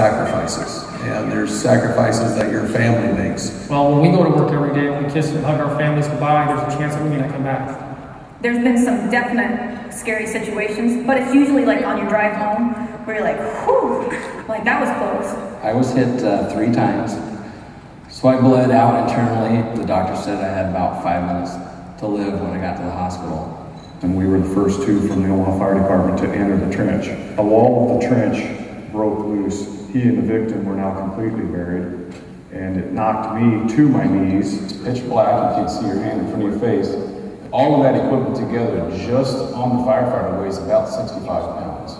sacrifices, and there's sacrifices that your family makes. Well, when we go to work every day and we kiss and hug our families goodbye, there's a chance that we may not come back. There's been some definite scary situations, but it's usually like on your drive home where you're like, whew, like that was close. I was hit 3 times, so I bled out internally. The doctor said I had about 5 minutes to live when I got to the hospital. And we were the first 2 from the Omaha Fire Department to enter the trench. A wall of the trench broke loose. He and the victim were now completely buried, and it knocked me to my knees. It's pitch black, you can't see your hand in front of your face. All of that equipment together, just on the firefighter, weighs about 65 pounds.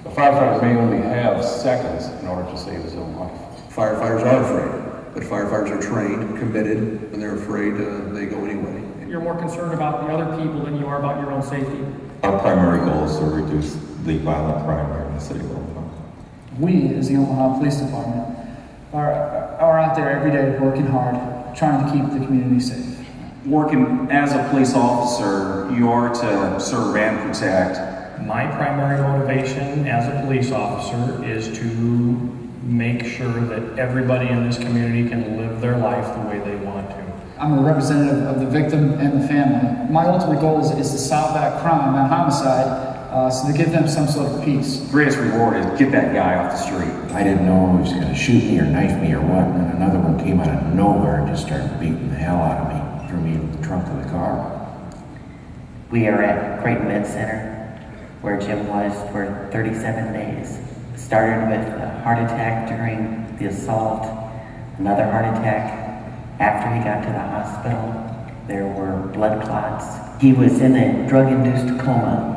The firefighter may only have seconds in order to save his own life. Firefighters are afraid, but firefighters are trained, committed. When they're afraid, they go anyway. You're more concerned about the other people than you are about your own safety. Our primary goal is to reduce the violent crime here in the city of Omaha. We, as the Omaha Police Department, are out there every day working hard, trying to keep the community safe. Working as a police officer, you are to serve and protect. My primary motivation as a police officer is to make sure that everybody in this community can live their life the way they want to. I'm a representative of the victim and the family. My ultimate goal is to stop that crime, that homicide, so to give them some sort of peace. The greatest reward is get that guy off the street. I didn't know he was going to shoot me or knife me or what, and then another one came out of nowhere and just started beating the hell out of me, threw me in the trunk of the car. We are at Creighton Med Center, where Jim was for 37 days. Started with a heart attack during the assault, another heart attack after he got to the hospital. There were blood clots. He was in a drug-induced coma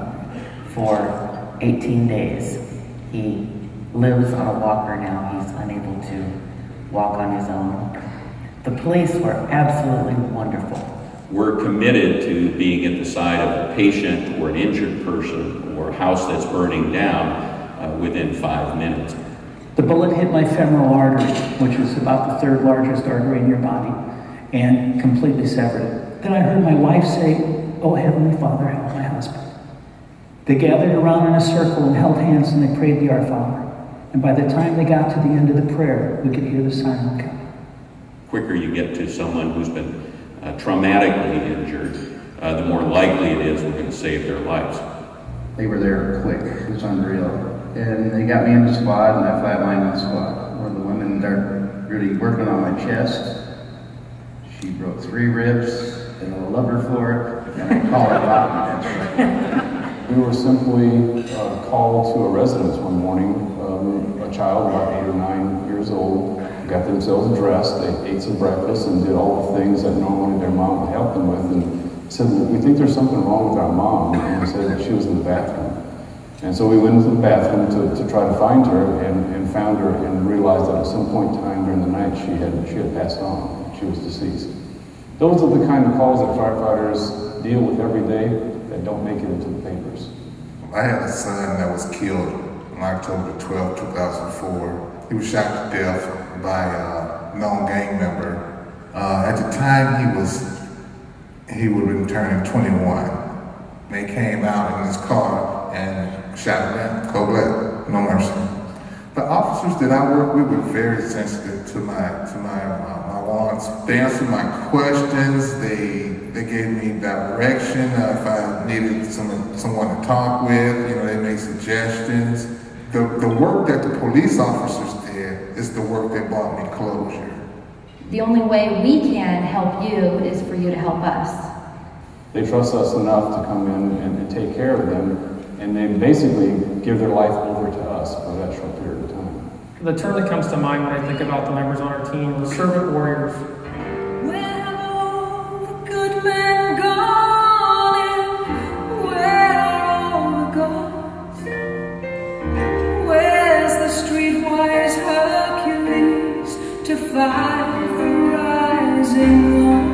for 18 days. He lives on a walker now. He's unable to walk on his own. The police were absolutely wonderful. We're committed to being at the side of a patient or an injured person or a house that's burning down within 5 minutes. The bullet hit my femoral artery, which is about the 3rd largest artery in your body, and completely severed it. Then I heard my wife say, "Oh, Heavenly Father, help my husband." They gathered around in a circle and held hands and they prayed the Our Father. And by the time they got to the end of the prayer, we could hear the siren coming. The quicker you get to someone who's been traumatically injured, the more likely it is we're going to save their lives. They were there quick. It was unreal. And they got me in the squad, and I flatlined in the squad. One of the women started really working on my chest. She broke 3 ribs, and I love her for it, and I call her Rocky, that's right. We were simply called to a residence one morning. A child about 8 or 9 years old got themselves dressed. They ate some breakfast and did all the things that normally their mom would help them with, and said, "We think there's something wrong with our mom," and we said that she was in the bathroom. And so we went into the bathroom to try to find her, and found her, and realized that at some point in time during the night she had passed on. She was deceased. Those are the kind of calls that firefighters deal with every day that don't make it into the papers. I had a son that was killed on October 12, 2004. He was shot to death by a known gang member. At the time he would have been turning 21. They came out in his car and shot him down, cold blood, no mercy. The officers that I work with were very sensitive to my wants. They answered my questions. They gave me direction if I needed someone to talk with. You know, they made suggestions. The work that the police officers did is the work that brought me closure. The only way we can help you is for you to help us. They trust us enough to come in and take care of them, and they basically give their life over to us for that short period of time. The term that comes to mind when I think about the members on our team are servant warriors. Where have all the good men gone, and where are all the gods? Where's the streetwise Hercules to fight the rising dawn?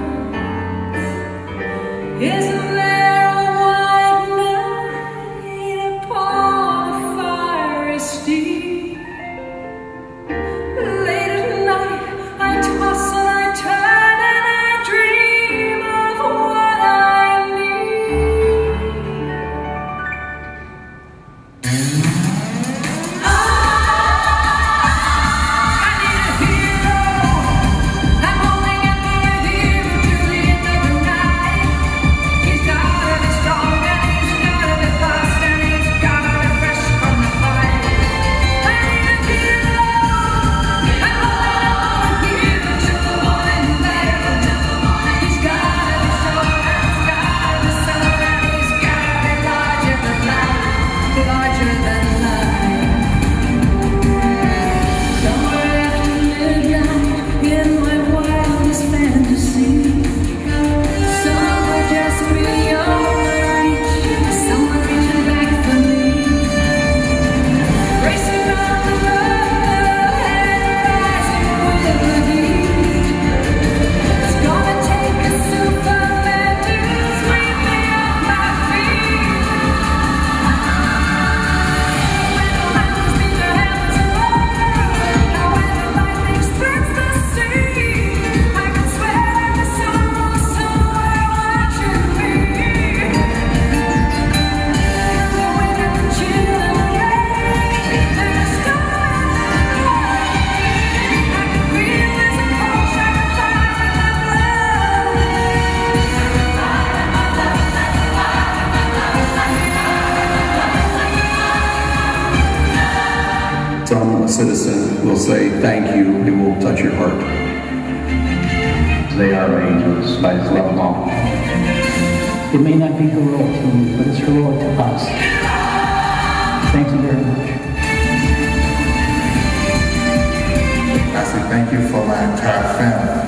Isn't there a white knight upon a fiery steed? Late at night I toss and I turn. citizen will say thank you and will touch your heart. They are angels. I just love them all. It may not be heroic to you, but it's heroic to us. Thank you very much. I say thank you for my entire family.